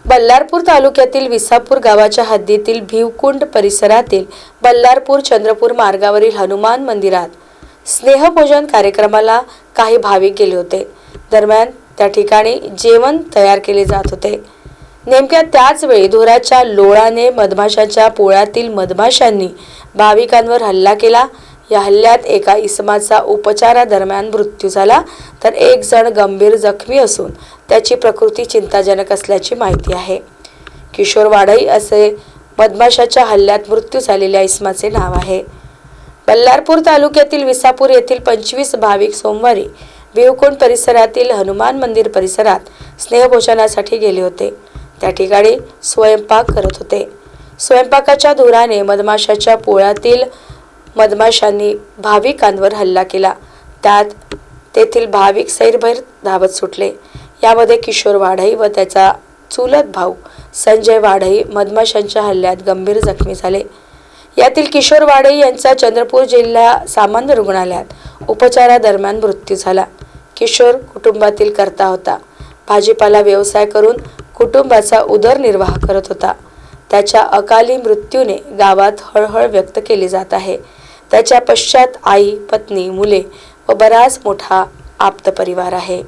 बल्लारपूर तालुक्यातील विसापूर गावाच्या हद्दीतील भिवकुंड परिसरातील बल्लारपूर चंद्रपूर मार्गावरील हनुमान मंदिरात स्नेहपूजन कार्यक्रमाला काही भाविक गेले होते। दरम्यान त्या ठिकाणी जेवण तयार केले जात होते। नेमक्या त्याच वेळी धुराच्या लोळाने मधमाशाच्या पोळ्यातील मधमाशांनी भाविकांवर हल्ला केला। या हल्ल्यात एका इसमाचा उपचारादरम्यान मृत्यू झाला, तर एक जण गंभीर जखमी असून त्याची प्रकृती चिंताजनक असल्याची माहिती आहे। किशोर वाढई असे मधमाशाच्या हल्ल्यात मृत्यू झालेल्या इसमाचे नाव आहे। बल्लारपूर तालुक्यातील विसापूर येथील 25 भाविक सोमवारी भिवकुंड परिसरातील हनुमान मंदिर परिसरात स्नेहभोजनासाठी गेले होते। त्या ठिकाणी स्वयंपाक करत होते। स्वयंपाकाच्या धुराने मधमाशाच्या पोळ्यातील मधमाशांनी भाविकांवर हल्ला केला। त्यात तेथील भाविक सैरभैर धावत सुटले। यामध्ये किशोर वाढई व त्याचा चुलत भाऊ संजय वाढई मधमाशांच्या हल्ल्यात गंभीर जखमी झाले। यातील किशोर वाढई यांचा चंद्रपूर जिल्हा सामान्य रुग्णालयात उपचारादरम्यान मृत्यू झाला। किशोर कुटुंबातील कर्ता होता। भाजीपाला व्यवसाय करून कुटुंबाचा उदरनिर्वाह करत होता। त्याच्या अकाली मृत्यूने गावात हळहळ व्यक्त केली जात आहे। त्याच्या पश्चात आई, पत्नी, मुले व बराच मोठा आप्त परिवार आहे।